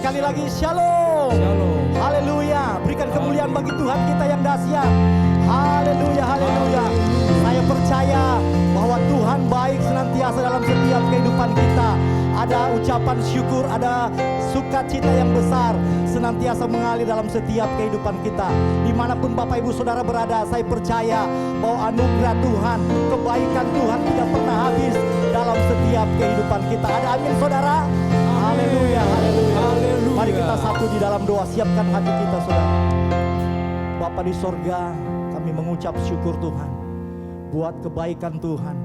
Sekali lagi shalom. Shalom. Haleluya. Berikan kemuliaan bagi Tuhan kita yang dahsyat. Haleluya, haleluya. Saya percaya bahwa Tuhan baik senantiasa dalam setiap kehidupan kita. Ada ucapan syukur, ada sukacita yang besar senantiasa mengalir dalam setiap kehidupan kita. Dimanapun Bapak Ibu Saudara berada, saya percaya bahwa anugerah Tuhan, kebaikan Tuhan tidak pernah habis dalam setiap kehidupan kita. Ada amin saudara? Haleluya, haleluya. Haleluya. Mari kita satu di dalam doa, siapkan hati kita saudara. Bapa di sorga, kami mengucap syukur Tuhan buat kebaikan Tuhan,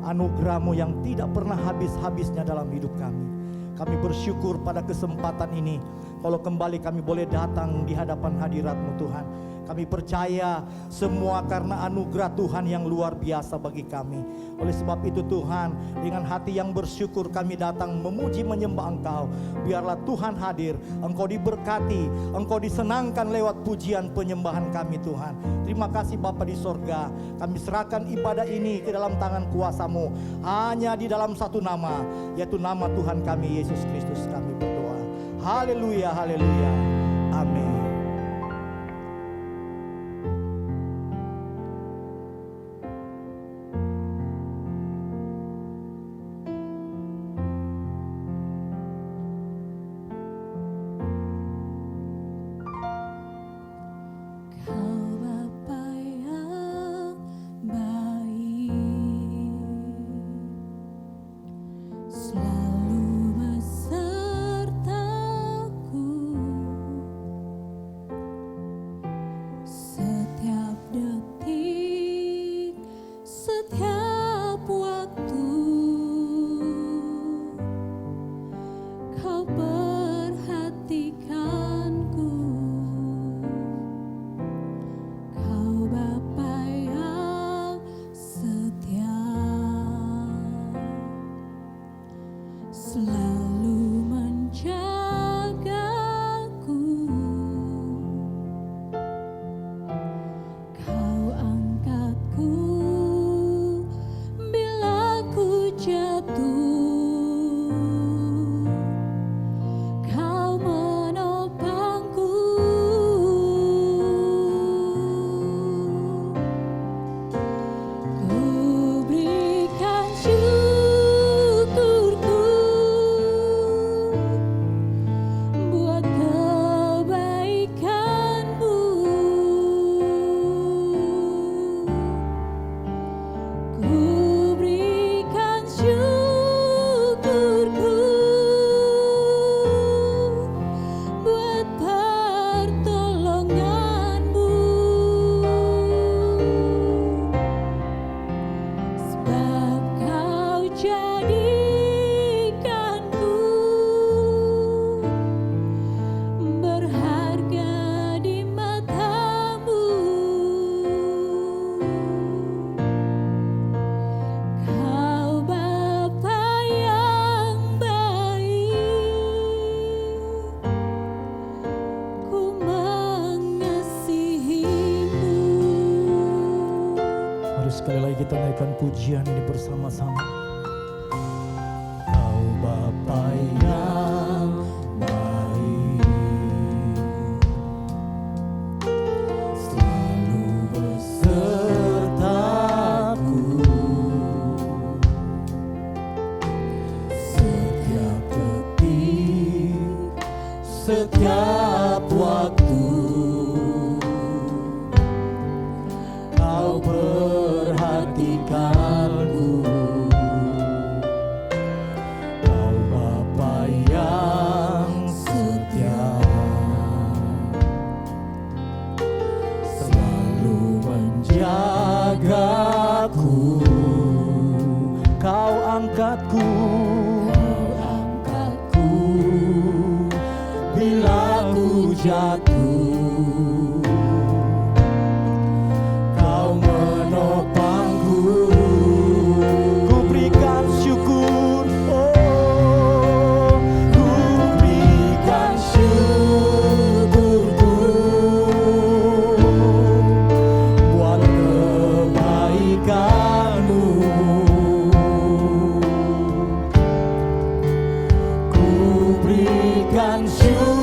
anugerah-Mu yang tidak pernah habis-habisnya dalam hidup kami. Kami bersyukur pada kesempatan ini, kalau kembali kami boleh datang di hadapan hadirat-Mu Tuhan. Kami percaya semua karena anugerah Tuhan yang luar biasa bagi kami. Oleh sebab itu Tuhan, dengan hati yang bersyukur kami datang memuji menyembah Engkau. Biarlah Tuhan hadir, Engkau diberkati, Engkau disenangkan lewat pujian penyembahan kami Tuhan. Terima kasih Bapa di sorga. Kami serahkan ibadah ini ke dalam tangan kuasa-Mu. Hanya di dalam satu nama, yaitu nama Tuhan kami Yesus Kristus kami berdoa. Haleluya, haleluya. Amin. Sekali lagi kita naikkan pujian ini bersama-sama. Kau Bapa yang baik, selalu besertaku, setiap detik, setiap waktu. Kau perhatikanku, Kau Bapa yang setia, selalu menjagaku. Kau angkatku, bila ku jatuh. Berikan syukur.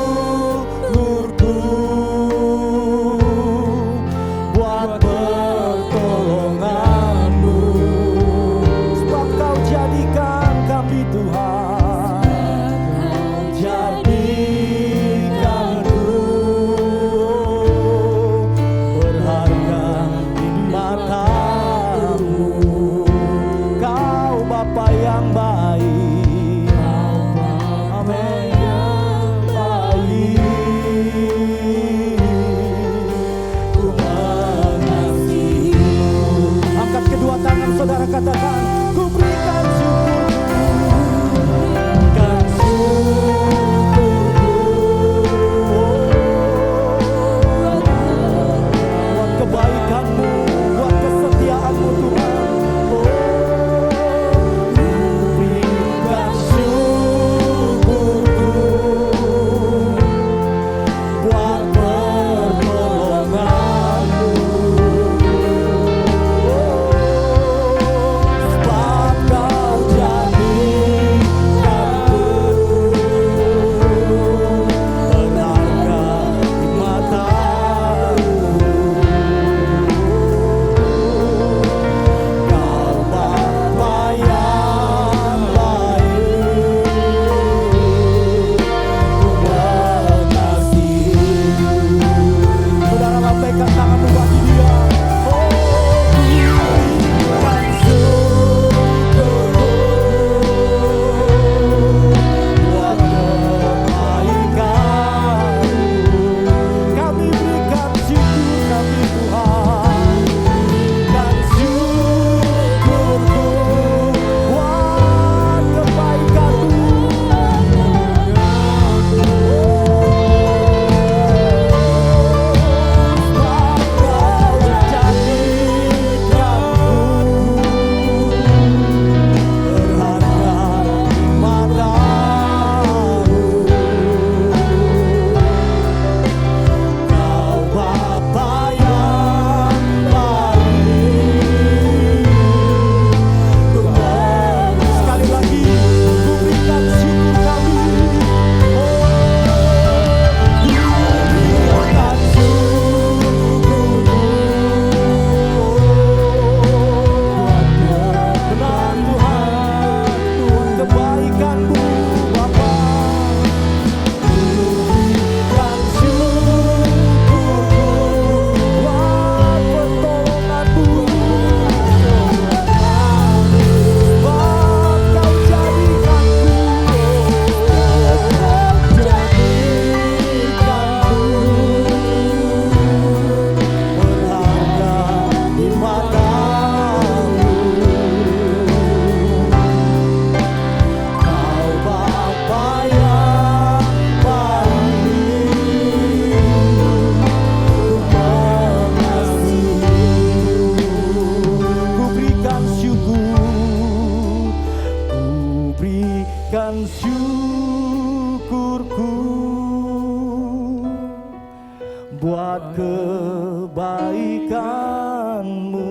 buat kebaikan-Mu.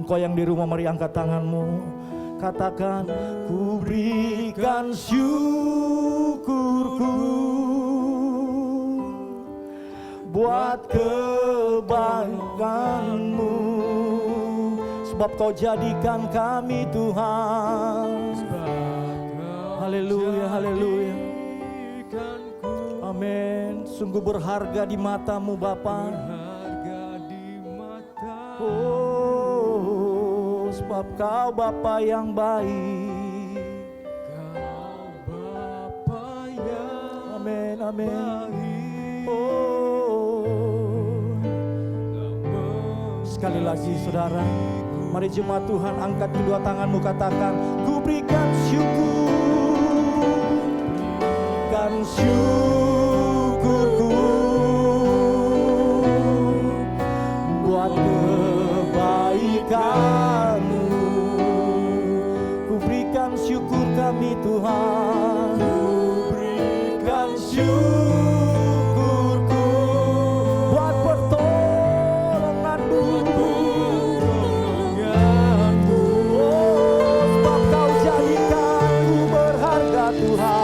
Engkau yang di rumah, mari angkat tanganmu, katakan, ku berikan syukurku buat kebaikan-Mu, sebab Kau jadikan kami Tuhan. Haleluya, haleluya. Amin. Sungguh berharga di mata-Mu Bapa. Oh, sebab Kau Bapa yang baik. Amin, amin. Oh, sekali lagi saudara, mari jemaat Tuhan angkat kedua tanganmu, katakan, ku berikan syukur, berikan syukurku buat kebaikan-Mu. Ku berikan syukur kami Tuhan, ku berikan syukurku buat pertolongan-Mu. Oh, sebab Kau jadikan ku berharga Tuhan.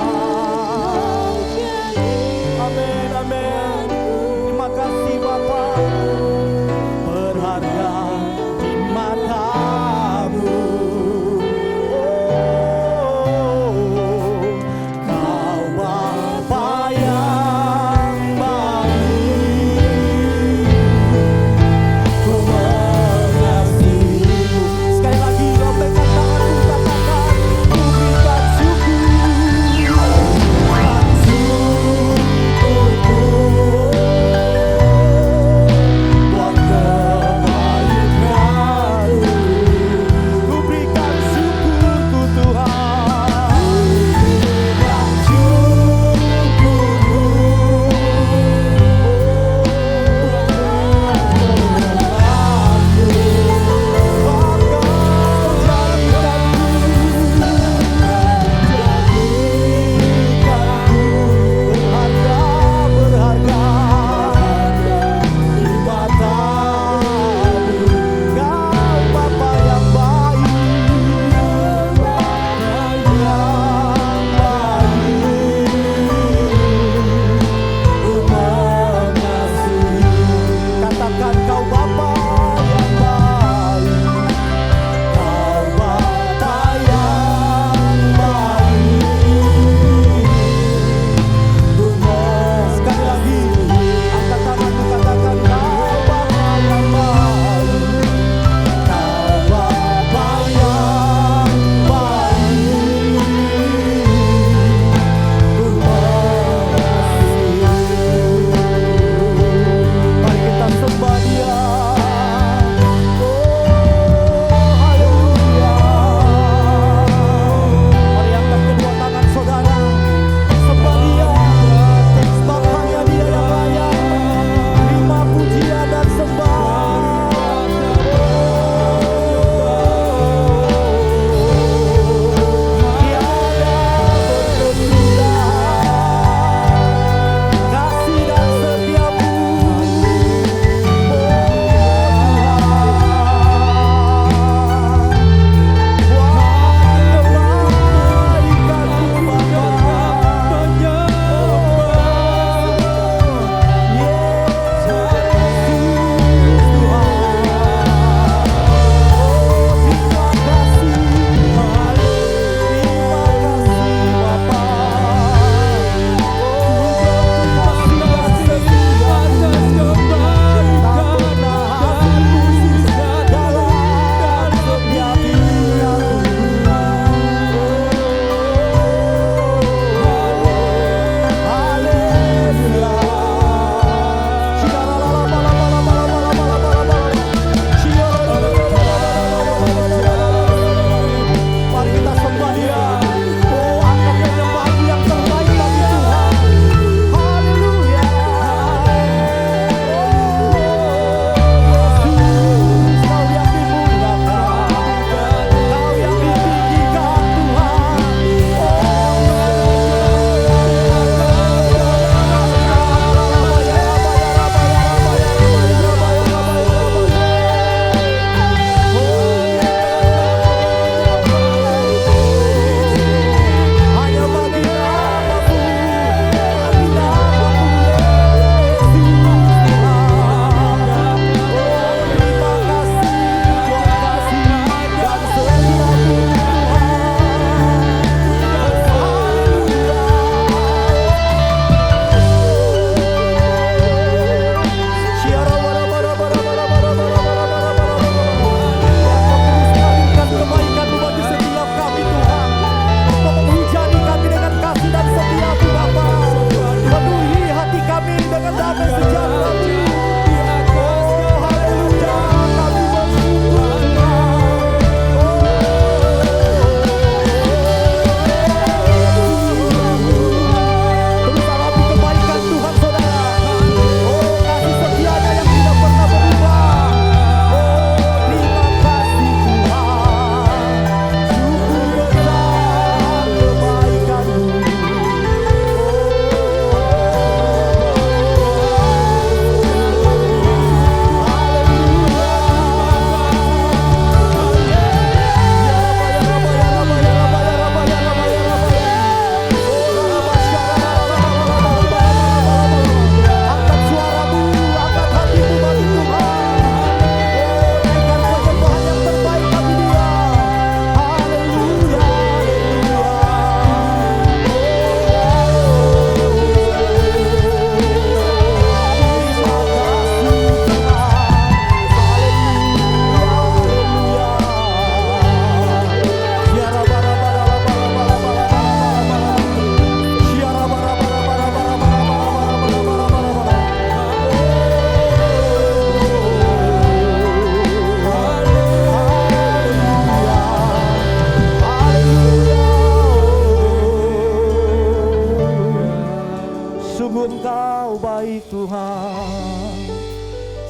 Engkau baik Tuhan.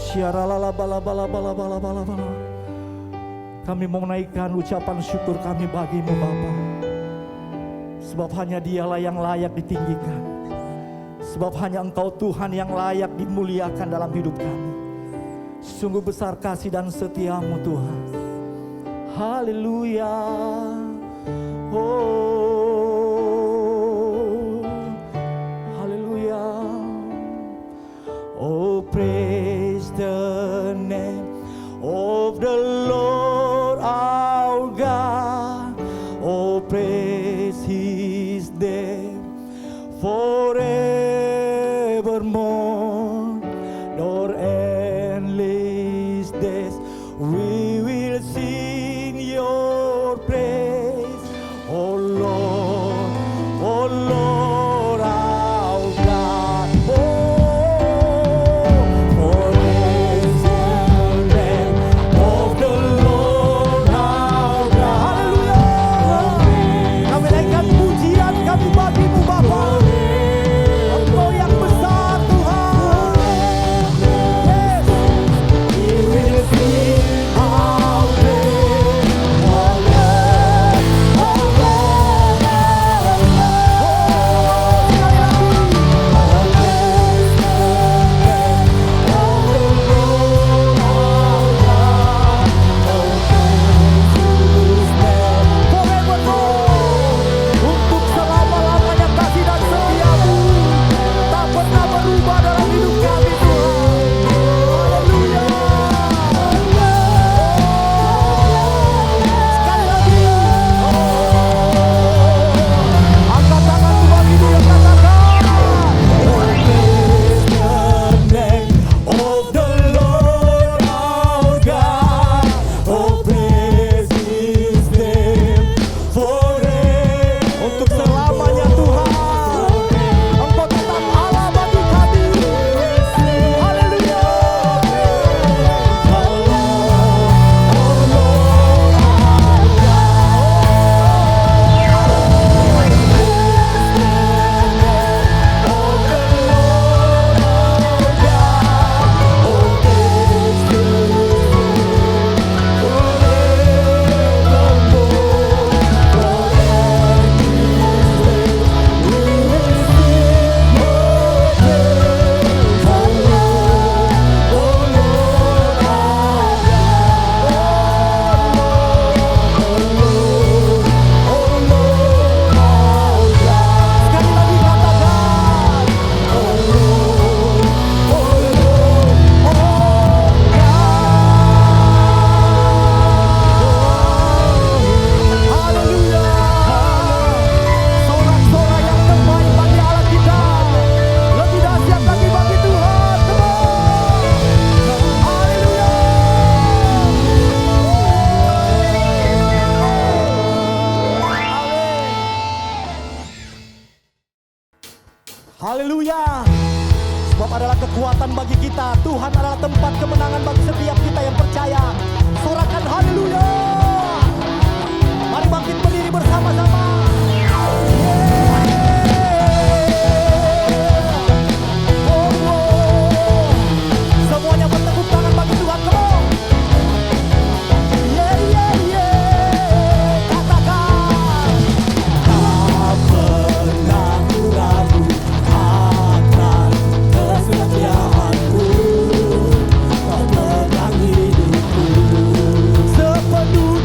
Syaralala bala bala bala bala bala bala. Kami mau menaikkan ucapan syukur kami bagimu Bapa. Sebab hanya Dialah yang layak ditinggikan. Sebab hanya Engkau Tuhan yang layak dimuliakan dalam hidup kami. Sungguh besar kasih dan setiamu Tuhan. Haleluya. Oh, haleluya. Oh, praise the name of the Lord our God. Oh, praise His name forevermore. Nor endless days we will sing your praise. Oh Lord, oh Lord our God. Oh, praise the name of the Lord our God. Haleluya. Kami naikkan pujian kami bagimu Bapa. Engkau yang besar Tuhan. Yes. We will sing our praise. Oh Lord, oh Lord our God. Sekali lagi. Oh, praise the name of the Lord our God. Oh, praise His name forevermore. Untuk selama-lamanya kasih dan setiamu tak pernah berubah dalam hidup kami Tuhan. Haleluya. Sekali lagi. Angkat tanganmu bagi Dia, katakan. Oh, praise the name of the Lord our God. Oh, praise His name forever. Untuk selamanya Tuhan, Engkau tetap Allah bagi kami. Haleluya. Oh Lord, oh Lord our sekali lagi katakan. Oh Lord, oh Lord, oh God. Haleluya. Sorak-sorai yang terbaik bagi Allah kita. Lebih dahsyat lagi bagi Tuhan. Come on. Haleluya. Haleluya. Sebab adalah kekuatan bagi kita. Tuhan adalah tempat kemenangan bagi setiap kita yang percaya. Sorakan haleluya. Mari bangkit berdiri bersama-sama. Oh, oh. Semuanya bertepuk tangan bagi Tuhan. Come on. Yeah, yeah, yeah. Katakan. Tak pernah ku ragu akan kesetiaanmu. Kau pegang hidupku sepenuh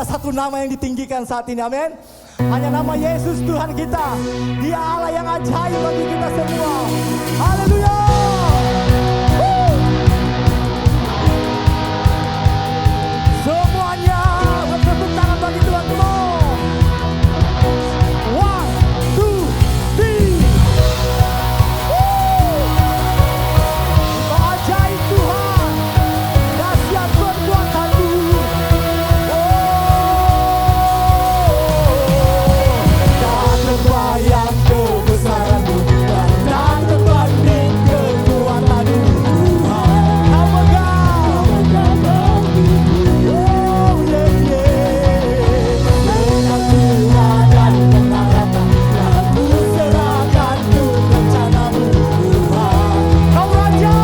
ada satu nama yang ditinggikan saat ini, amin. Hanya nama Yesus Tuhan kita. Dia Allah yang ajaib bagi kita semua. Haleluya. Semuanya bertepuk tangan bagi Tuhan. One, two, three. Kau ajaib Tuhan, dahsyat perbuatan-Mu. Tak terbayang kebesaran-Mu, tak terbanding kekuatan-Mu, Tuhan. Kau megah. Oh yeah, yeah. Dengan Tuhan dan pengharapan, aku serahkan untuk rencana-Mu, Tuhan. Kau Raja.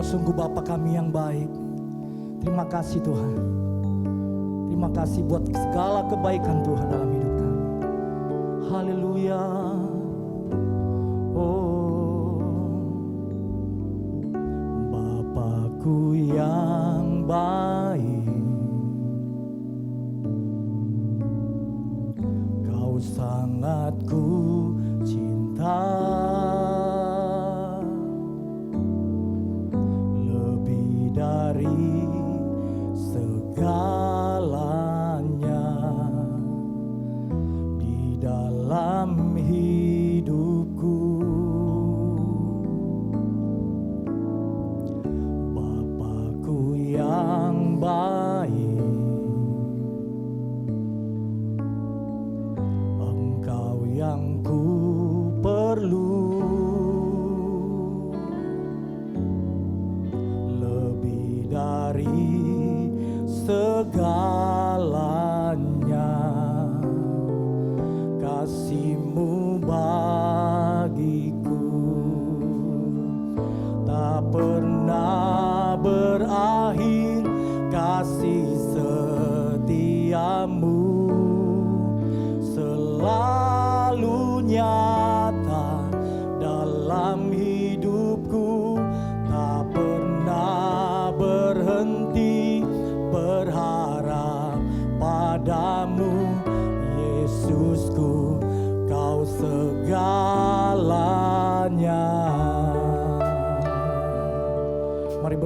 Sungguh Bapa kami yang baik. Terima kasih Tuhan. Terima kasih buat segala kebaikan Tuhan dalam hidup kami. Haleluya. Oh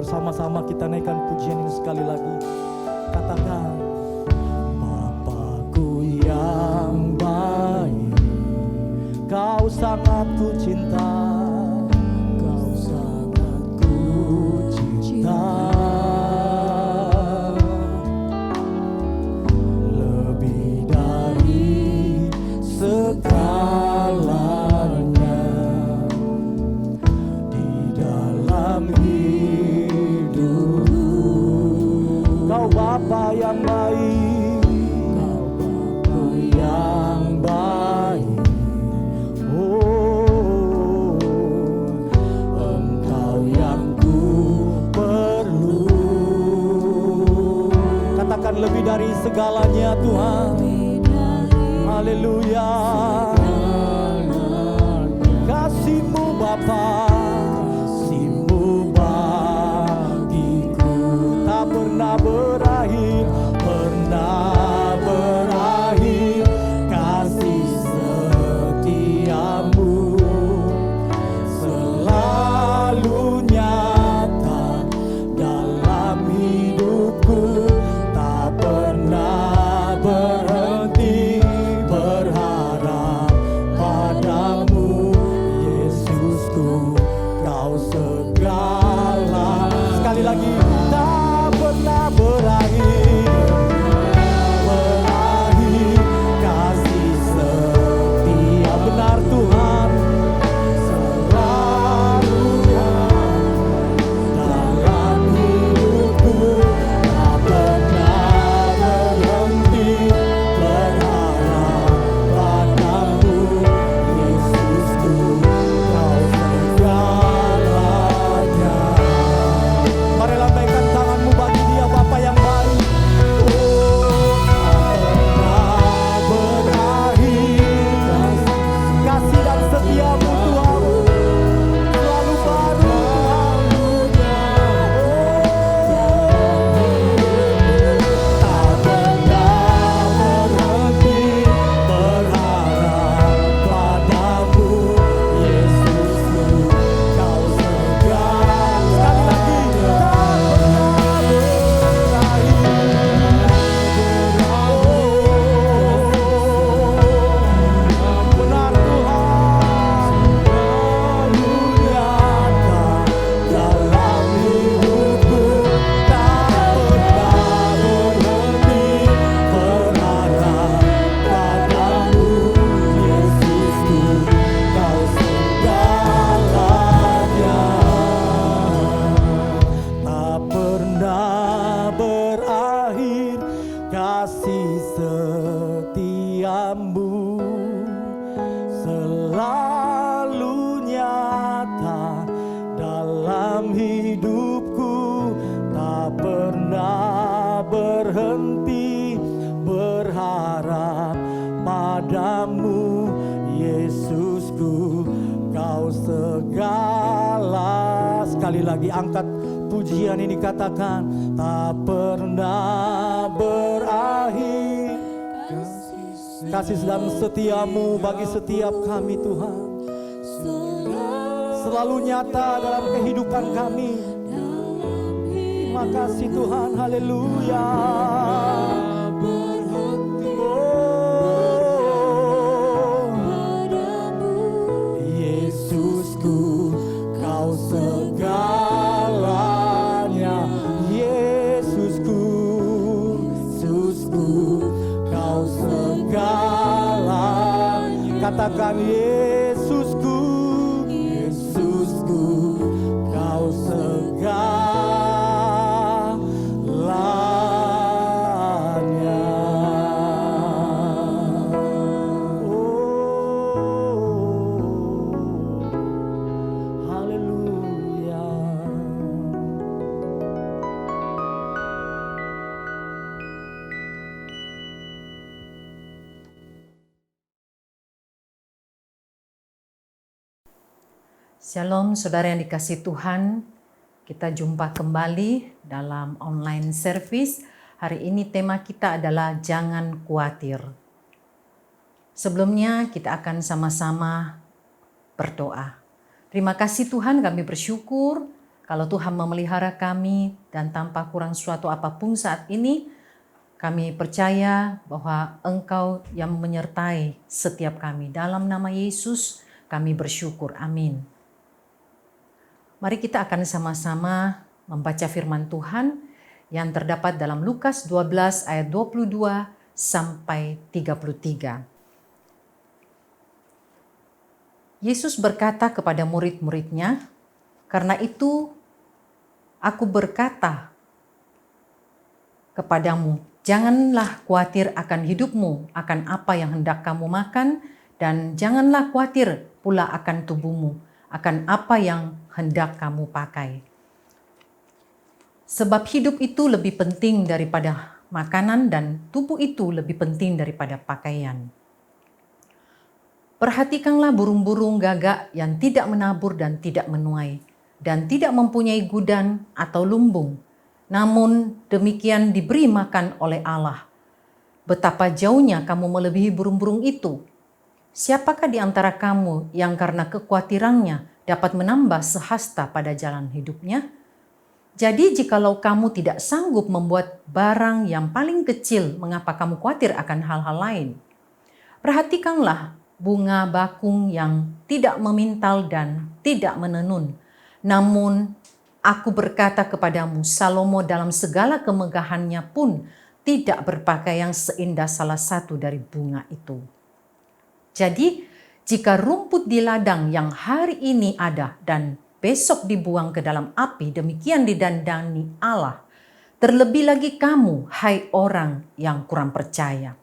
Bersama-sama kita naikkan pujian ini sekali lagi. Katakan, Bapakku yang baik, Kau sangat ku cinta, Kau sangat ku cinta, lebih dari segalanya di dalam hidupku. Kau Bapa yang baik, Kau Bapa yang baik. Oh, Engkau yang ku perlu. Katakan lebih dari segalanya Tuhan. Haleluya. Kasih-Mu Bapa, kasih-Mu bagiku tak pernah berakhir, pernah berakhir. Kasih setiamu selalu nyata dalam hidupku, tak pernah berhenti berharap padamu, Yesusku, Kau segala. Sekali lagi, tak pernah berakhir, berakhir. Kasih setia benar Tuhan, selalu dalam hidupku, tak pernah berhenti berharap padamu, Yesusku, Kau segalanya. Mari lambaikan tanganmu bagi Dia, Bapa yang baik. Oh, tak pernah berakhir kasih dan setiamu Tuhan, selalu baru Tuhan. Tak pernah berhenti berharap padamu, Yesusku, Kau segala. Sekali lagi, tak pernah berakhir. Benar Tuhan, selalu nyata dalam hidupku, tak pernah berhenti berharap padamu, Yesusku, Kau segalanya. Tak pernah berakhir kasih setiamu, selalu nyata dalam hidupku, tak pernah berhenti berharap padamu, Yesusku, Kau segala. Sekali lagi angkat pujian ini, katakan, tak pernah berakhir kasih dan setiamu bagi setiap kami Tuhan, selalu nyata dalam kehidupan kami. Terima kasih Tuhan, haleluya. Yesusku, Kau segalanya. Yesusku, Yesusku, Kau segalanya. Katakan, Yesusku, Yesusku, Kau segalanya. Oh, haleluya. Shalom saudara yang dikasihi Tuhan, kita jumpa kembali dalam online service. Hari ini tema kita adalah jangan khawatir. Sebelumnya kita akan sama-sama berdoa. Terima kasih Tuhan, kami bersyukur Kalau Tuhan memelihara kami dan tanpa kurang suatu apapun saat ini, kami percaya bahwa Engkau yang menyertai setiap kami. Dalam nama Yesus kami bersyukur. Amin. Mari kita akan sama-sama membaca firman Tuhan yang terdapat dalam Lukas 12 ayat 22 sampai 33. Yesus berkata kepada murid-muridnya, "Karena itu aku berkata kepadamu, janganlah khawatir akan hidupmu, akan apa yang hendak kamu makan, dan janganlah khawatir pula akan tubuhmu, akan apa yang hendak kamu pakai. Sebab hidup itu lebih penting daripada makanan dan tubuh itu lebih penting daripada pakaian. Perhatikanlah burung-burung gagak yang tidak menabur dan tidak menuai, dan tidak mempunyai gudang atau lumbung, namun demikian diberi makan oleh Allah. Betapa jauhnya kamu melebihi burung-burung itu. Siapakah di antara kamu yang karena kekhawatirannya dapat menambah sehasta pada jalan hidupnya? Jadi jikalau kamu tidak sanggup membuat barang yang paling kecil, mengapa kamu khawatir akan hal-hal lain? Perhatikanlah bunga bakung yang tidak memintal dan tidak menenun. Namun aku berkata kepadamu, Salomo dalam segala kemegahannya pun tidak berpakaian seindah salah satu dari bunga itu. Jadi jika rumput di ladang yang hari ini ada dan besok dibuang ke dalam api, demikian didandani Allah. Terlebih lagi kamu, hai orang yang kurang percaya.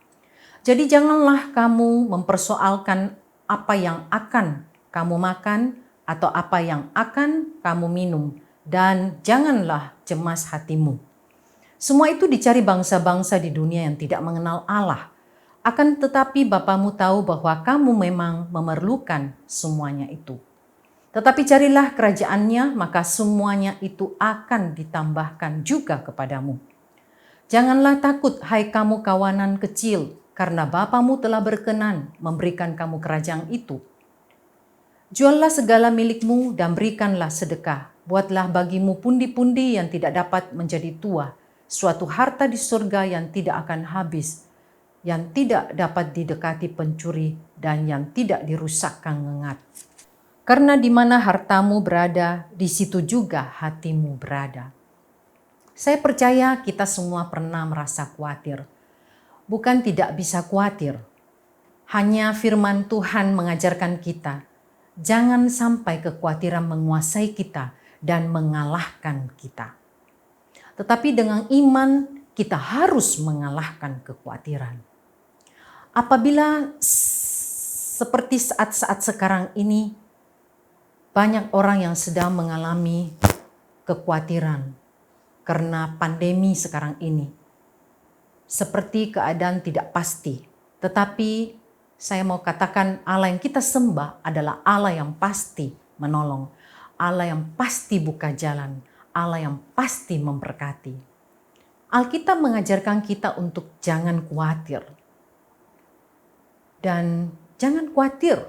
Jadi janganlah kamu mempersoalkan apa yang akan kamu makan atau apa yang akan kamu minum, dan janganlah cemas hatimu. Semua itu dicari bangsa-bangsa di dunia yang tidak mengenal Allah. Akan tetapi Bapamu tahu bahwa kamu memang memerlukan semuanya itu. Tetapi carilah kerajaannya, maka semuanya itu akan ditambahkan juga kepadamu. Janganlah takut, hai kamu kawanan kecil, karena Bapamu telah berkenan memberikan kamu kerajaan itu. Juallah segala milikmu dan berikanlah sedekah. Buatlah bagimu pundi-pundi yang tidak dapat menjadi tua, suatu harta di surga yang tidak akan habis, yang tidak dapat didekati pencuri dan yang tidak dirusakkan ngengat. Karena di mana hartamu berada, di situ juga hatimu berada." Saya percaya kita semua pernah merasa khawatir. Bukan tidak bisa khawatir. Hanya firman Tuhan mengajarkan kita, jangan sampai kekhawatiran menguasai kita dan mengalahkan kita. Tetapi dengan iman kita harus mengalahkan kekhawatiran. Apabila seperti saat-saat sekarang ini, banyak orang yang sedang mengalami kekhawatiran karena pandemi sekarang ini. Seperti keadaan tidak pasti. Tetapi saya mau katakan Allah yang kita sembah adalah Allah yang pasti menolong. Allah yang pasti buka jalan. Allah yang pasti memberkati. Alkitab mengajarkan kita untuk jangan khawatir. Dan jangan khawatir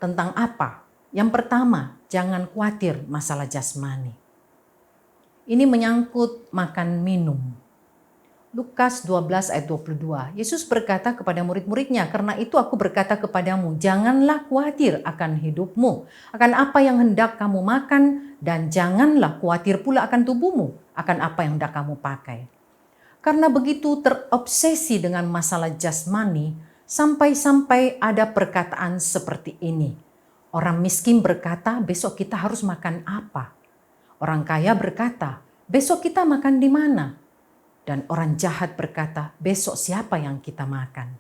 tentang apa? Yang pertama, jangan khawatir masalah jasmani. Ini menyangkut makan minum. Lukas 12 ayat 22, Yesus berkata kepada murid-muridnya, "Karena itu aku berkata kepadamu, janganlah khawatir akan hidupmu, akan apa yang hendak kamu makan, dan janganlah khawatir pula akan tubuhmu, akan apa yang hendak kamu pakai." Karena begitu terobsesi dengan masalah jasmani, sampai-sampai ada perkataan seperti ini. Orang miskin berkata, besok kita harus makan apa? Orang kaya berkata, besok kita makan di mana? Dan orang jahat berkata, besok siapa yang kita makan?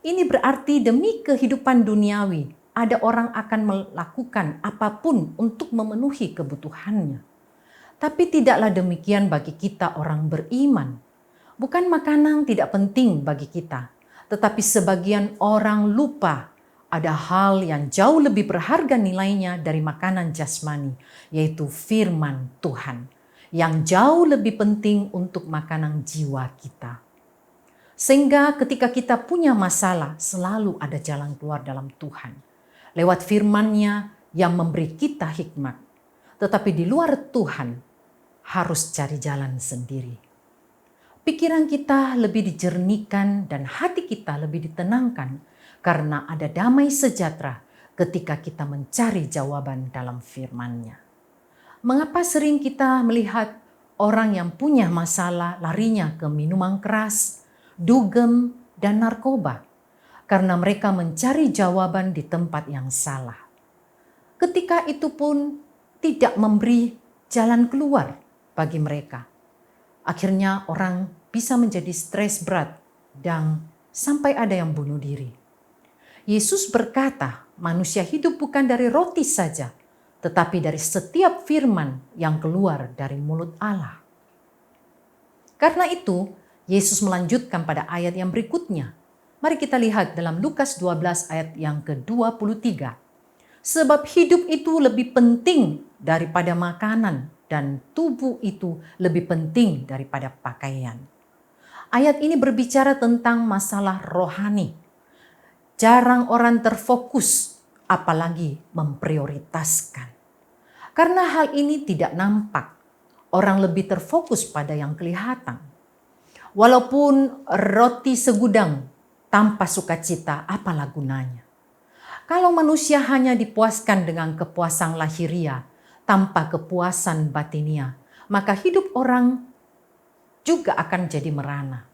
Ini berarti demi kehidupan duniawi, ada orang akan melakukan apapun untuk memenuhi kebutuhannya. Tapi tidaklah demikian bagi kita orang beriman. Bukan makanan tidak penting bagi kita, tetapi sebagian orang lupa ada hal yang jauh lebih berharga nilainya dari makanan jasmani, yaitu firman Tuhan, yang jauh lebih penting untuk makanan jiwa kita. Sehingga ketika kita punya masalah, selalu ada jalan keluar dalam Tuhan. Lewat firman-Nya yang memberi kita hikmat. Tetapi di luar Tuhan harus cari jalan sendiri. Pikiran kita lebih dijernihkan dan hati kita lebih ditenangkan karena ada damai sejahtera ketika kita mencari jawaban dalam firman-Nya. Mengapa sering kita melihat orang yang punya masalah larinya ke minuman keras, dugem, dan narkoba? Karena mereka mencari jawaban di tempat yang salah. Ketika itu pun tidak memberi jalan keluar bagi mereka. Akhirnya orang bisa menjadi stres berat dan sampai ada yang bunuh diri. Yesus berkata, manusia hidup bukan dari roti saja, tetapi dari setiap firman yang keluar dari mulut Allah. Karena itu, Yesus melanjutkan pada ayat yang berikutnya. Mari kita lihat dalam Lukas 12 ayat yang ke-23. Sebab hidup itu lebih penting daripada makanan dan tubuh itu lebih penting daripada pakaian. Ayat ini berbicara tentang masalah rohani. Jarang orang terfokus, apalagi memprioritaskan. Karena hal ini tidak nampak, orang lebih terfokus pada yang kelihatan. Walaupun roti segudang tanpa sukacita, apalah gunanya? Kalau manusia hanya dipuaskan dengan kepuasan lahiria tanpa kepuasan batinia, maka hidup orang juga akan jadi merana.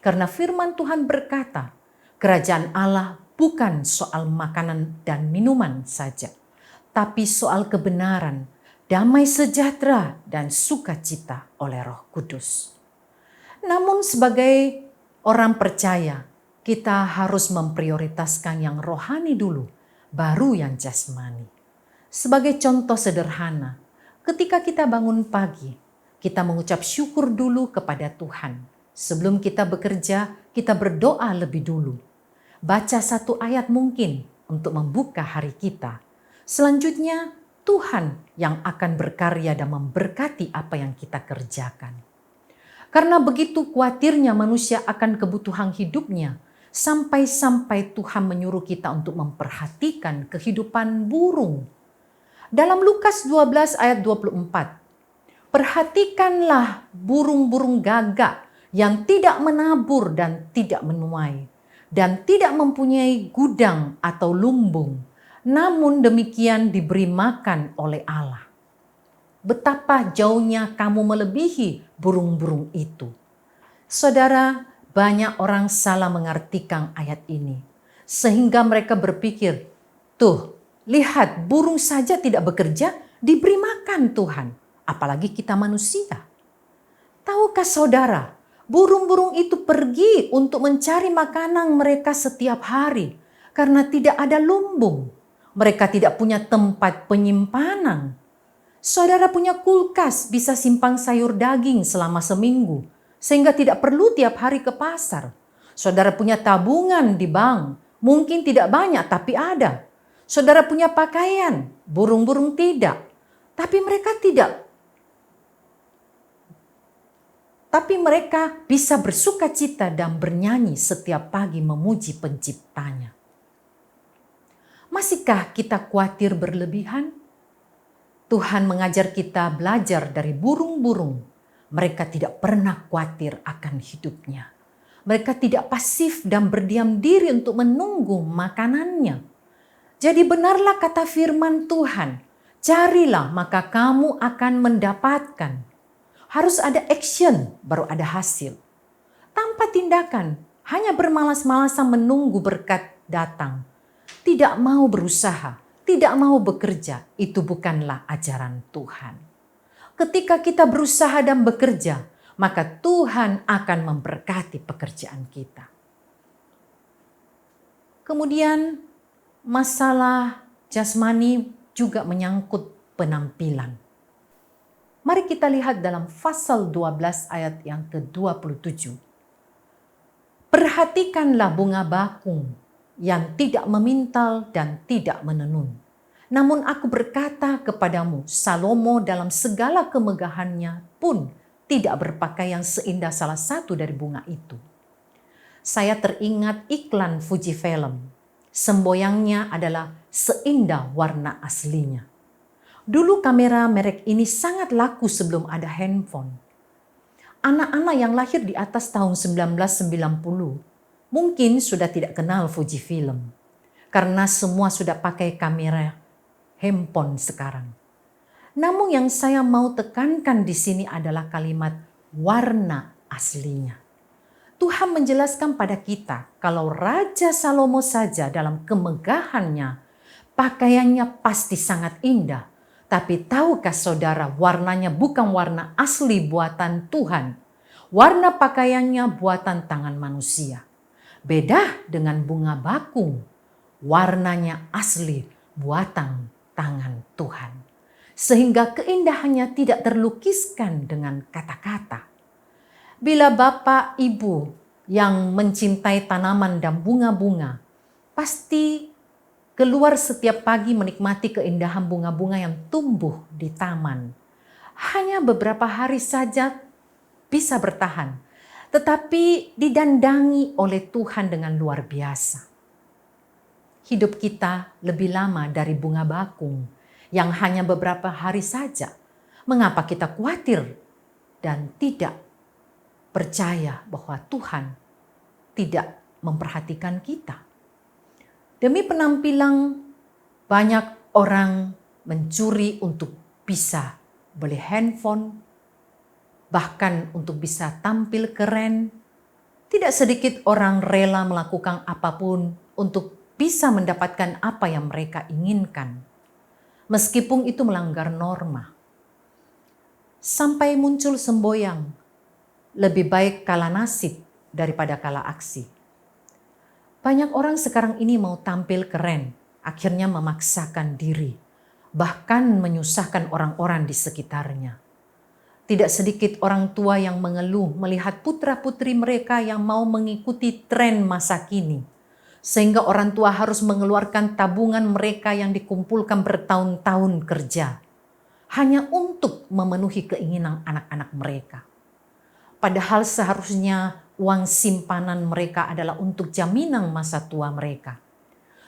Karena firman Tuhan berkata, kerajaan Allah bukan soal makanan dan minuman saja, tapi soal kebenaran, damai sejahtera, dan sukacita oleh Roh Kudus. Namun sebagai orang percaya, kita harus memprioritaskan yang rohani dulu, baru yang jasmani. Sebagai contoh sederhana, ketika kita bangun pagi, kita mengucap syukur dulu kepada Tuhan. Sebelum kita bekerja, kita berdoa lebih dulu. Baca satu ayat mungkin untuk membuka hari kita. Selanjutnya, Tuhan yang akan berkarya dan memberkati apa yang kita kerjakan. Karena begitu khawatirnya manusia akan kebutuhan hidupnya, sampai-sampai Tuhan menyuruh kita untuk memperhatikan kehidupan burung. Dalam Lukas 12 ayat 24, perhatikanlah burung-burung gagak yang tidak menabur dan tidak menuai, dan tidak mempunyai gudang atau lumbung, namun demikian diberi makan oleh Allah. Betapa jauhnya kamu melebihi burung-burung itu. Saudara, banyak orang salah mengartikan ayat ini, sehingga mereka berpikir, tuh, lihat burung saja tidak bekerja, diberi makan Tuhan, apalagi kita manusia. Tahukah saudara, burung-burung itu pergi untuk mencari makanan mereka setiap hari, karena tidak ada lumbung. Mereka tidak punya tempat penyimpanan. Saudara punya kulkas, bisa simpan sayur daging selama seminggu, sehingga tidak perlu tiap hari ke pasar. Saudara punya tabungan di bank, mungkin tidak banyak tapi ada. Saudara punya pakaian, burung-burung tidak. Tapi mereka bisa bersuka cita dan bernyanyi setiap pagi memuji penciptanya. Masihkah kita khawatir berlebihan? Tuhan mengajar kita belajar dari burung-burung. Mereka tidak pernah khawatir akan hidupnya. Mereka tidak pasif dan berdiam diri untuk menunggu makanannya. Jadi benarlah kata firman Tuhan, carilah maka kamu akan mendapatkan. Harus ada action baru ada hasil. Tanpa tindakan, hanya bermalas-malasan menunggu berkat datang. Tidak mau berusaha, tidak mau bekerja, itu bukanlah ajaran Tuhan. Ketika kita berusaha dan bekerja, maka Tuhan akan memberkati pekerjaan kita. Kemudian masalah jasmani juga menyangkut penampilan. Mari kita lihat dalam pasal 12 ayat yang ke-27. Perhatikanlah bunga bakung yang tidak memintal dan tidak menenun. Namun aku berkata kepadamu, Salomo dalam segala kemegahannya pun tidak berpakaian seindah salah satu dari bunga itu. Saya teringat iklan Fujifilm. Semboyangnya adalah seindah warna aslinya. Dulu kamera merek ini sangat laku sebelum ada handphone. Anak-anak yang lahir di atas tahun 1990 mungkin sudah tidak kenal Fujifilm karena semua sudah pakai kamera handphone sekarang. Namun yang saya mau tekankan di sini adalah kalimat warna aslinya. Tuhan menjelaskan pada kita kalau Raja Salomo saja dalam kemegahannya, pakaiannya pasti sangat indah. Tapi tahukah saudara, warnanya bukan warna asli buatan Tuhan. Warna pakaiannya buatan tangan manusia. Beda dengan bunga bakung, warnanya asli buatan tangan Tuhan. Sehingga keindahannya tidak terlukiskan dengan kata-kata. Bila Bapak Ibu yang mencintai tanaman dan bunga-bunga, pasti keluar setiap pagi menikmati keindahan bunga-bunga yang tumbuh di taman. Hanya beberapa hari saja bisa bertahan, tetapi didandangi oleh Tuhan dengan luar biasa. Hidup kita lebih lama dari bunga bakung yang hanya beberapa hari saja. Mengapa kita khawatir dan tidak percaya bahwa Tuhan tidak memperhatikan kita? Demi penampilan, banyak orang mencuri untuk bisa beli handphone, bahkan untuk bisa tampil keren. Tidak sedikit orang rela melakukan apapun untuk bisa mendapatkan apa yang mereka inginkan, meskipun itu melanggar norma. Sampai muncul semboyan, lebih baik kalah nasib daripada kalah aksi. Banyak orang sekarang ini mau tampil keren, akhirnya memaksakan diri, bahkan menyusahkan orang-orang di sekitarnya. Tidak sedikit orang tua yang mengeluh melihat putra-putri mereka yang mau mengikuti tren masa kini, sehingga orang tua harus mengeluarkan tabungan mereka yang dikumpulkan bertahun-tahun kerja, hanya untuk memenuhi keinginan anak-anak mereka. Padahal seharusnya uang simpanan mereka adalah untuk jaminan masa tua mereka.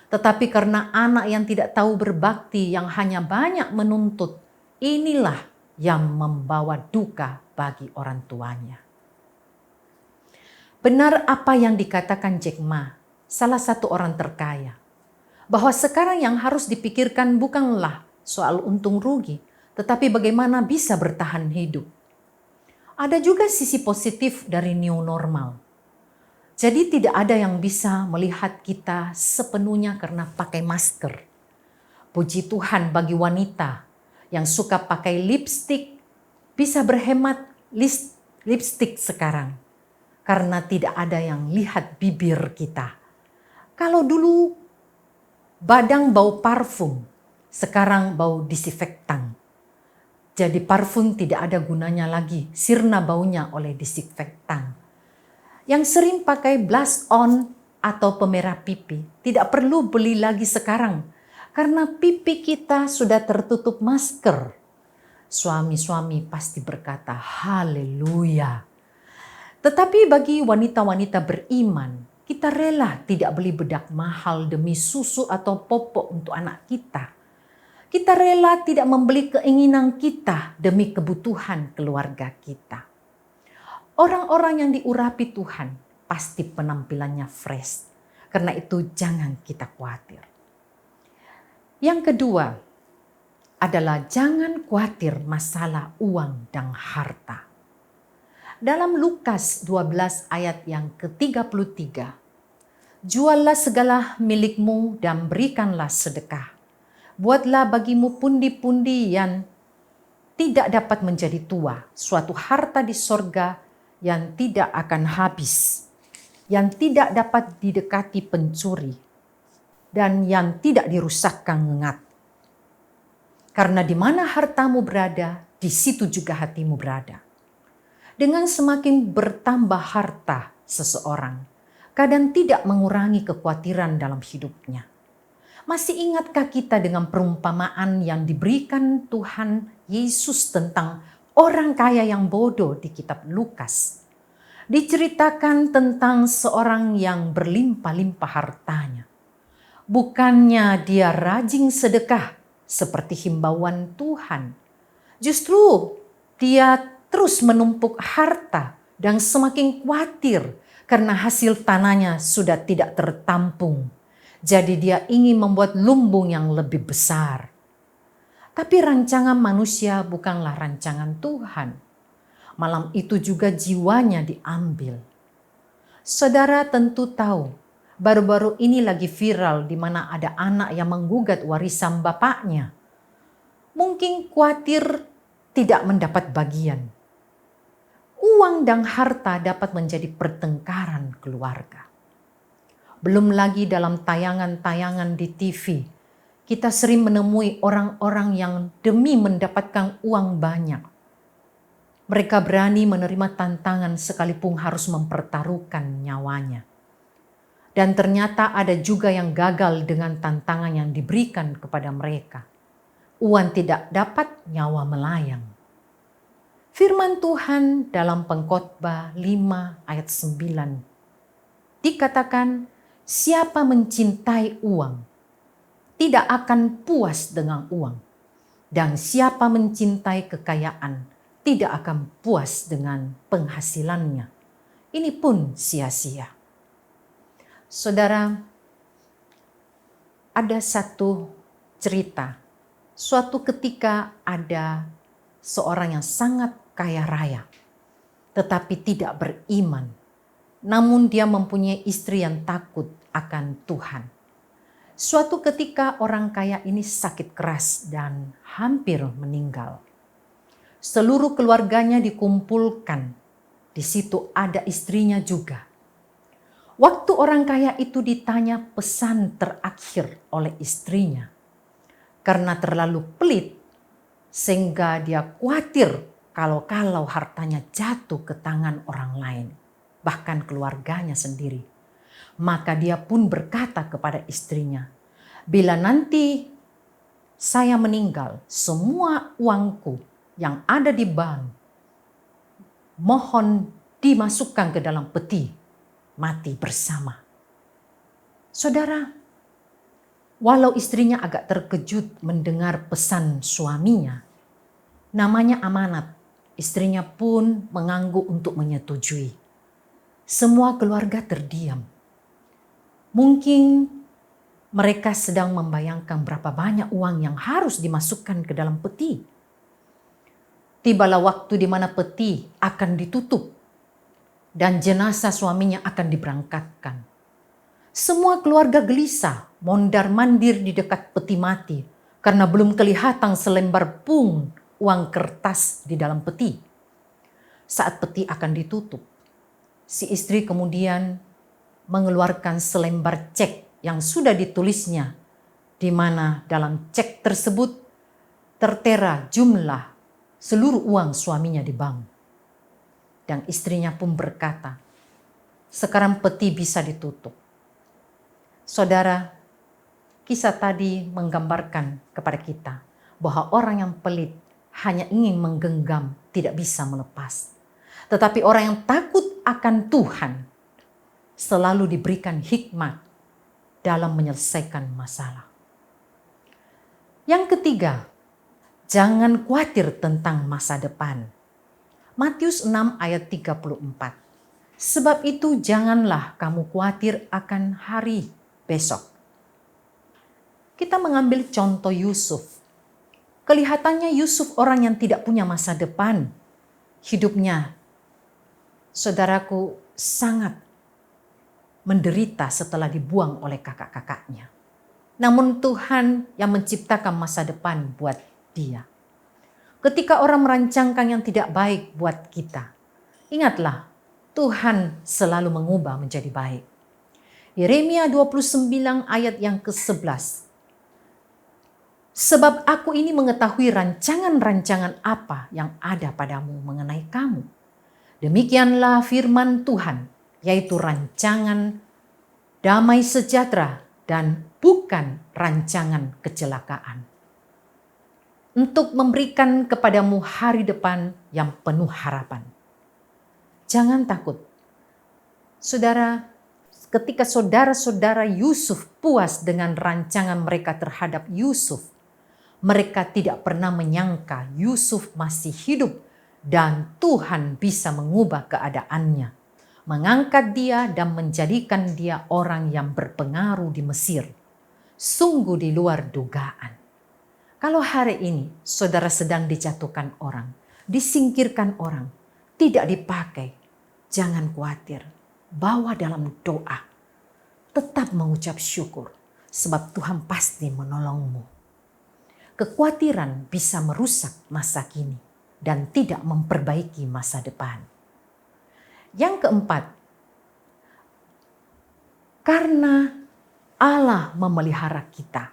Tetapi karena anak yang tidak tahu berbakti, yang hanya banyak menuntut, inilah yang membawa duka bagi orang tuanya. Benar apa yang dikatakan Jack Ma, salah satu orang terkaya, bahwa sekarang yang harus dipikirkan bukanlah soal untung rugi, tetapi bagaimana bisa bertahan hidup. Ada juga sisi positif dari new normal. Jadi tidak ada yang bisa melihat kita sepenuhnya karena pakai masker. Puji Tuhan bagi wanita yang suka pakai lipstik bisa berhemat lipstik sekarang. Karena tidak ada yang lihat bibir kita. Kalau dulu badang bau parfum, sekarang bau disinfektan. Jadi parfum tidak ada gunanya lagi, sirna baunya oleh disinfektan. Yang sering pakai blush on atau pemerah pipi tidak perlu beli lagi sekarang karena pipi kita sudah tertutup masker. Suami-suami pasti berkata haleluya. Tetapi bagi wanita-wanita beriman, kita rela tidak beli bedak mahal demi susu atau popok untuk anak kita. Kita rela tidak membeli keinginan kita demi kebutuhan keluarga kita. Orang-orang yang diurapi Tuhan pasti penampilannya fresh. Karena itu jangan kita khawatir. Yang kedua adalah jangan khawatir masalah uang dan harta. Dalam Lukas 12 ayat yang ke-33, juallah segala milikmu dan berikanlah sedekah. Buatlah bagimu pundi-pundi yang tidak dapat menjadi tua, suatu harta di sorga yang tidak akan habis, yang tidak dapat didekati pencuri, dan yang tidak dirusakkan ngengat. Karena di mana hartamu berada, di situ juga hatimu berada. Dengan semakin bertambah harta seseorang, kadang tidak mengurangi kekhawatiran dalam hidupnya. Masih ingatkah kita dengan perumpamaan yang diberikan Tuhan Yesus tentang orang kaya yang bodoh di kitab Lukas? Diceritakan tentang seorang yang berlimpah-limpah hartanya. Bukannya dia rajin sedekah seperti himbauan Tuhan. Justru dia terus menumpuk harta dan semakin khawatir karena hasil tanahnya sudah tidak tertampung. Jadi dia ingin membuat lumbung yang lebih besar. Tapi rancangan manusia bukanlah rancangan Tuhan. Malam itu juga jiwanya diambil. Saudara tentu tahu, baru-baru ini lagi viral di mana ada anak yang menggugat warisan bapaknya. Mungkin khawatir tidak mendapat bagian. Uang dan harta dapat menjadi pertengkaran keluarga. Belum lagi dalam tayangan-tayangan di TV, kita sering menemui orang-orang yang demi mendapatkan uang banyak, mereka berani menerima tantangan sekalipun harus mempertaruhkan nyawanya. Dan ternyata ada juga yang gagal dengan tantangan yang diberikan kepada mereka. Uang tidak dapat, nyawa melayang. Firman Tuhan dalam Pengkhotbah 5 ayat 9 dikatakan, siapa mencintai uang tidak akan puas dengan uang, dan siapa mencintai kekayaan tidak akan puas dengan penghasilannya. Ini pun sia-sia. Saudara, ada satu cerita. Suatu ketika ada seorang yang sangat kaya raya, tetapi tidak beriman. Namun dia mempunyai istri yang takut akan Tuhan. Suatu ketika orang kaya ini sakit keras dan hampir meninggal. Seluruh keluarganya dikumpulkan. Di situ ada istrinya juga. Waktu orang kaya itu ditanya pesan terakhir oleh istrinya, karena terlalu pelit sehingga dia khawatir kalau hartanya jatuh ke tangan orang lain, bahkan keluarganya sendiri. Maka dia pun berkata kepada istrinya, bila nanti saya meninggal, semua uangku yang ada di bank mohon dimasukkan ke dalam peti, mati bersama. Saudara, walau istrinya agak terkejut mendengar pesan suaminya, namanya amanat, istrinya pun mengangguk untuk menyetujui. Semua keluarga terdiam. Mungkin mereka sedang membayangkan berapa banyak uang yang harus dimasukkan ke dalam peti. Tibalah waktu di mana peti akan ditutup dan jenazah suaminya akan diberangkatkan. Semua keluarga gelisah, mondar-mandir di dekat peti mati karena belum kelihatan selembar pun uang kertas di dalam peti. Saat peti akan ditutup, si istri kemudian mengeluarkan selembar cek yang sudah ditulisnya, di mana dalam cek tersebut tertera jumlah seluruh uang suaminya di bank. Dan istrinya pun berkata, sekarang peti bisa ditutup. Saudara, kisah tadi menggambarkan kepada kita bahwa orang yang pelit hanya ingin menggenggam, tidak bisa melepas. Tetapi orang yang takut akan Tuhan selalu diberikan hikmat dalam menyelesaikan masalah. Yang ketiga, jangan khawatir tentang masa depan. Matius 6 ayat 34. Sebab itu janganlah kamu khawatir akan hari besok. Kita mengambil contoh Yusuf. Kelihatannya Yusuf orang yang tidak punya masa depan. Hidupnya, saudaraku, sangat menderita setelah dibuang oleh kakak-kakaknya. Namun Tuhan yang menciptakan masa depan buat dia. Ketika orang merancangkan yang tidak baik buat kita, ingatlah Tuhan selalu mengubah menjadi baik. Yeremia 29 ayat yang ke-11. Sebab aku ini mengetahui rancangan-rancangan apa yang ada padamu mengenai kamu. Demikianlah firman Tuhan, yaitu rancangan damai sejahtera dan bukan rancangan kecelakaan. Untuk memberikan kepadamu hari depan yang penuh harapan. Jangan takut. Saudara, ketika saudara-saudara Yusuf puas dengan rancangan mereka terhadap Yusuf, Mereka tidak pernah menyangka Yusuf masih hidup dan Tuhan bisa mengubah keadaannya, mengangkat dia dan menjadikan dia orang yang berpengaruh di Mesir. Sungguh di luar dugaan. Kalau hari ini saudara sedang dijatuhkan orang, disingkirkan orang, tidak dipakai, jangan khawatir. Bawa dalam doa. Tetap mengucap syukur sebab Tuhan pasti menolongmu. Kekhawatiran bisa merusak masa kini dan tidak memperbaiki masa depan. Yang keempat, karena Allah memelihara kita,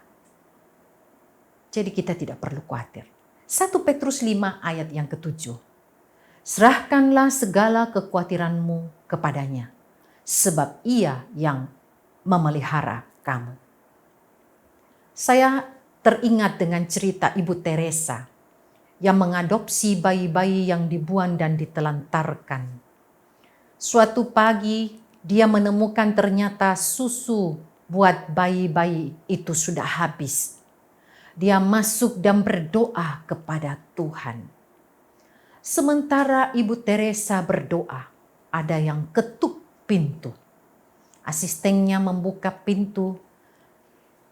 jadi kita tidak perlu khawatir. 1 Petrus 5 ayat yang ke-7. Serahkanlah segala kekhawatiranmu kepadanya, sebab Ia yang memelihara kamu. Saya teringat dengan cerita Ibu Teresa yang mengadopsi bayi-bayi yang dibuang dan ditelantarkan. Suatu pagi dia menemukan ternyata susu buat bayi-bayi itu sudah habis. Dia masuk dan berdoa kepada Tuhan. Sementara Ibu Teresa berdoa, ada yang ketuk pintu. Asistennya membuka pintu.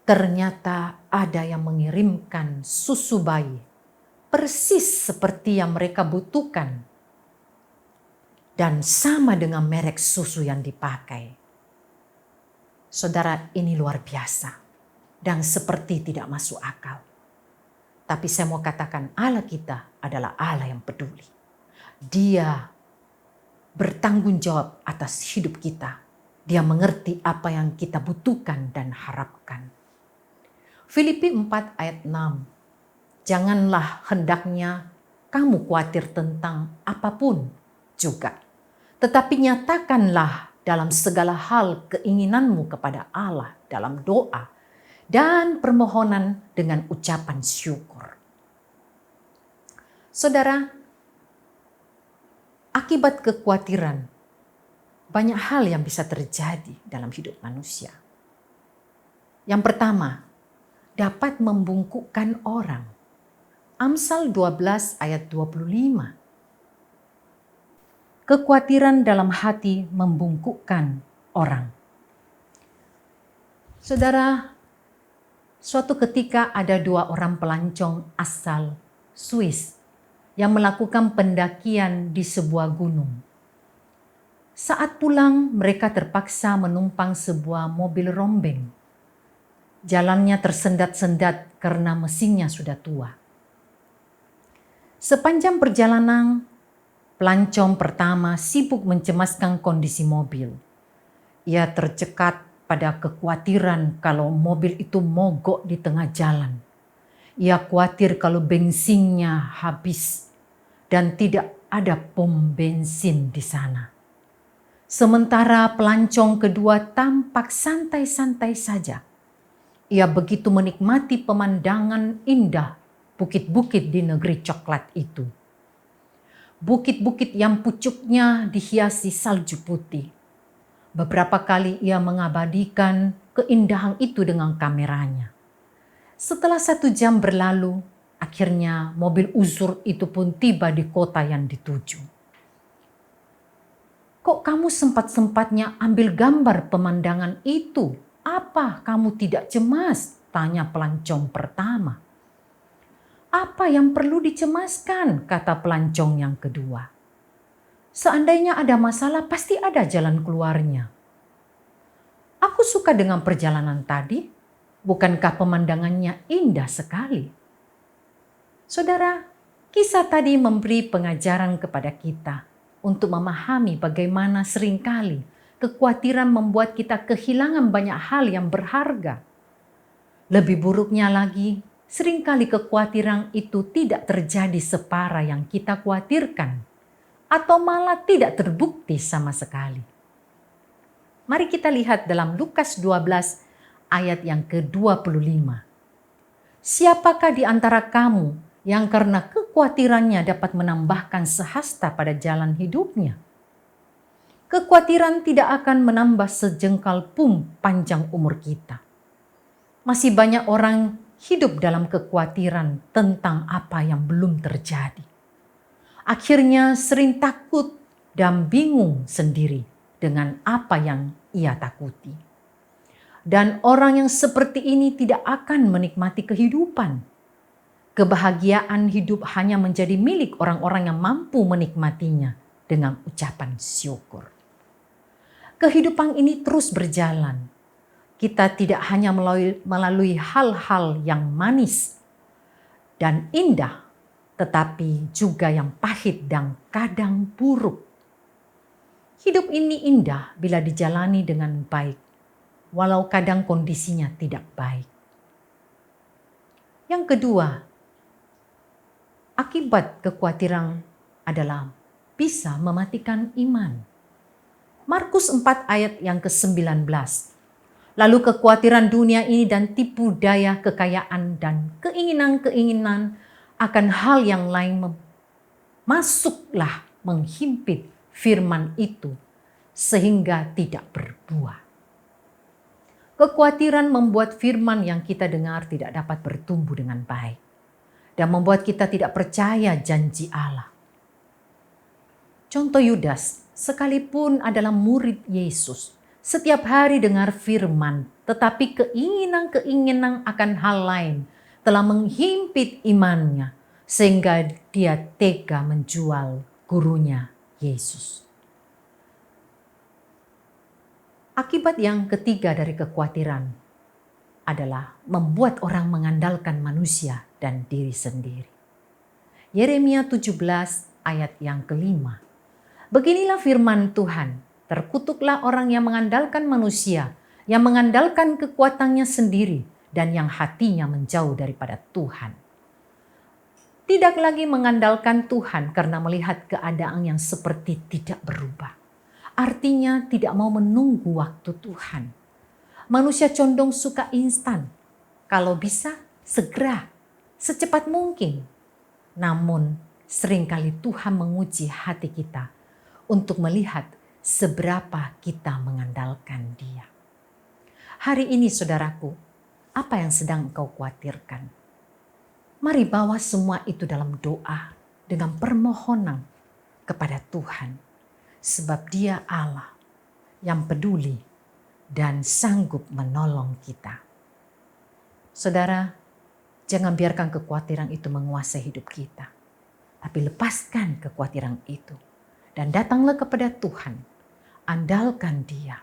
Ternyata ada yang mengirimkan susu bayi, persis seperti yang mereka butuhkan. Dan sama dengan merek susu yang dipakai. Saudara, ini luar biasa. Dan seperti tidak masuk akal. Tapi saya mau katakan Allah kita adalah Allah yang peduli. Dia bertanggung jawab atas hidup kita. Dia mengerti apa yang kita butuhkan dan harapkan. Filipi 4 ayat 6. Janganlah hendaknya kamu khawatir tentang apapun juga. Tetapi nyatakanlah dalam segala hal keinginanmu kepada Allah dalam doa dan permohonan dengan ucapan syukur. Saudara, akibat kekhawatiran, banyak hal yang bisa terjadi dalam hidup manusia. Yang pertama, dapat membungkukkan orang. Amsal 12 ayat 25. Kekhawatiran dalam hati membungkukkan orang. Saudara, suatu ketika ada 2 orang pelancong asal Swiss yang melakukan pendakian di sebuah gunung. Saat pulang, mereka terpaksa menumpang sebuah mobil rombeng. Jalannya tersendat-sendat karena mesinnya sudah tua. Sepanjang perjalanan, pelancong pertama sibuk mencemaskan kondisi mobil. Ia tercekat pada kekhawatiran kalau mobil itu mogok di tengah jalan. Ia khawatir kalau bensinnya habis dan tidak ada pom bensin di sana. Sementara pelancong kedua tampak santai-santai saja. Ia begitu menikmati pemandangan indah bukit-bukit di negeri coklat itu. Bukit-bukit yang pucuknya dihiasi salju putih. Beberapa kali ia mengabadikan keindahan itu dengan kameranya. Setelah 1 jam berlalu, akhirnya mobil uzur itu pun tiba di kota yang dituju. Kok kamu sempat-sempatnya ambil gambar pemandangan itu? Apa kamu tidak cemas? Tanya pelancong pertama. Apa yang perlu dicemaskan? Kata pelancong yang kedua. Seandainya ada masalah, pasti ada jalan keluarnya. Aku suka dengan perjalanan tadi. Bukankah pemandangannya indah sekali? Saudara, kisah tadi memberi pengajaran kepada kita untuk memahami bagaimana seringkali kekhawatiran membuat kita kehilangan banyak hal yang berharga. Lebih buruknya lagi, seringkali kekhawatiran itu tidak terjadi separah yang kita khawatirkan, atau malah tidak terbukti sama sekali. Mari kita lihat dalam Lukas 12 ayat yang ke-25. Siapakah di antara kamu yang karena kekhawatirannya dapat menambahkan sehasta pada jalan hidupnya? Kekhawatiran tidak akan menambah sejengkal pun panjang umur kita. Masih banyak orang hidup dalam kekhawatiran tentang apa yang belum terjadi. Akhirnya sering takut dan bingung sendiri dengan apa yang ia takuti. Dan orang yang seperti ini tidak akan menikmati kehidupan. Kebahagiaan hidup hanya menjadi milik orang-orang yang mampu menikmatinya dengan ucapan syukur. Kehidupan ini terus berjalan. Kita tidak hanya melalui hal-hal yang manis dan indah, tetapi juga yang pahit dan kadang buruk. Hidup ini indah bila dijalani dengan baik, walau kadang kondisinya tidak baik. Yang kedua, akibat kekhawatiran adalah bisa mematikan iman. Markus 4 ayat yang ke-19. Lalu kekhawatiran dunia ini dan tipu daya kekayaan dan keinginan-keinginan akan hal yang lain masuklah menghimpit firman itu sehingga tidak berbuah. Kekhawatiran membuat firman yang kita dengar tidak dapat bertumbuh dengan baik dan membuat kita tidak percaya janji Allah. Contoh Yudas, sekalipun adalah murid Yesus, setiap hari dengar firman, tetapi keinginan-keinginan akan hal lain telah menghimpit imannya, sehingga dia tega menjual gurunya Yesus. Akibat yang ketiga dari kekhawatiran adalah membuat orang mengandalkan manusia dan diri sendiri. Yeremia 17 ayat yang kelima. Beginilah firman Tuhan, terkutuklah orang yang mengandalkan manusia, yang mengandalkan kekuatannya sendiri, dan yang hatinya menjauh daripada Tuhan. Tidak lagi mengandalkan Tuhan karena melihat keadaan yang seperti tidak berubah. Artinya tidak mau menunggu waktu Tuhan. Manusia condong suka instan. Kalau bisa, segera, secepat mungkin. Namun, seringkali Tuhan menguji hati kita untuk melihat seberapa kita mengandalkan Dia. Hari ini saudaraku, apa yang sedang engkau khawatirkan? Mari bawa semua itu dalam doa dengan permohonan kepada Tuhan. Sebab Dia Allah yang peduli dan sanggup menolong kita. Saudara, jangan biarkan kekhawatiran itu menguasai hidup kita. Tapi lepaskan kekhawatiran itu. Dan datanglah kepada Tuhan. Andalkan Dia.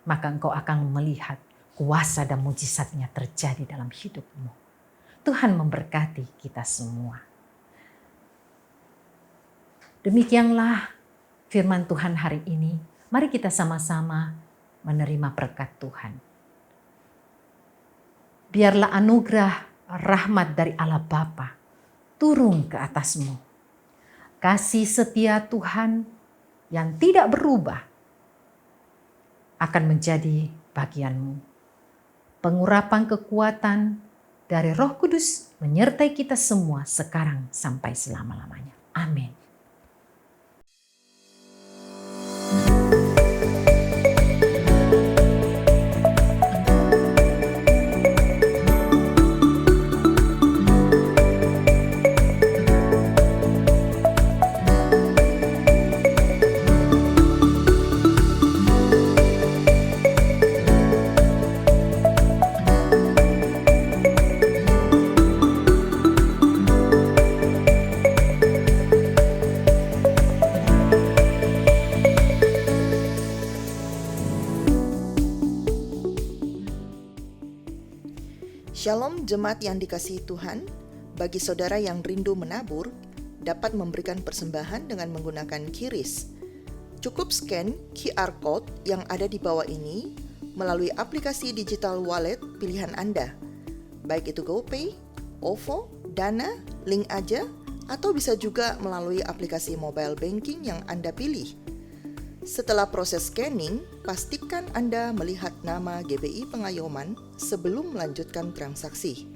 Maka engkau akan melihat kuasa dan mujizatnya terjadi dalam hidupmu. Tuhan memberkati kita semua. Demikianlah firman Tuhan hari ini. Mari kita sama-sama menerima berkat Tuhan. Biarlah anugerah rahmat dari Allah Bapa turun ke atasmu. Kasih setia Tuhan yang tidak berubah akan menjadi bagianmu. Pengurapan kekuatan dari Roh Kudus menyertai kita semua sekarang sampai selama-lamanya. Amin. Shalom jemaat yang dikasihi Tuhan, bagi saudara yang rindu menabur, dapat memberikan persembahan dengan menggunakan QRIS. Cukup scan QR Code yang ada di bawah ini melalui aplikasi digital wallet pilihan Anda, baik itu GoPay, OVO, Dana, Link Aja, atau bisa juga melalui aplikasi mobile banking yang Anda pilih. Setelah proses scanning, pastikan Anda melihat nama GBI Pengayoman sebelum melanjutkan transaksi.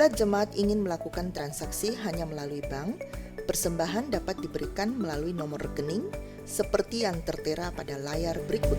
Apabila jemaat ingin melakukan transaksi hanya melalui bank, persembahan dapat diberikan melalui nomor rekening seperti yang tertera pada layar berikut.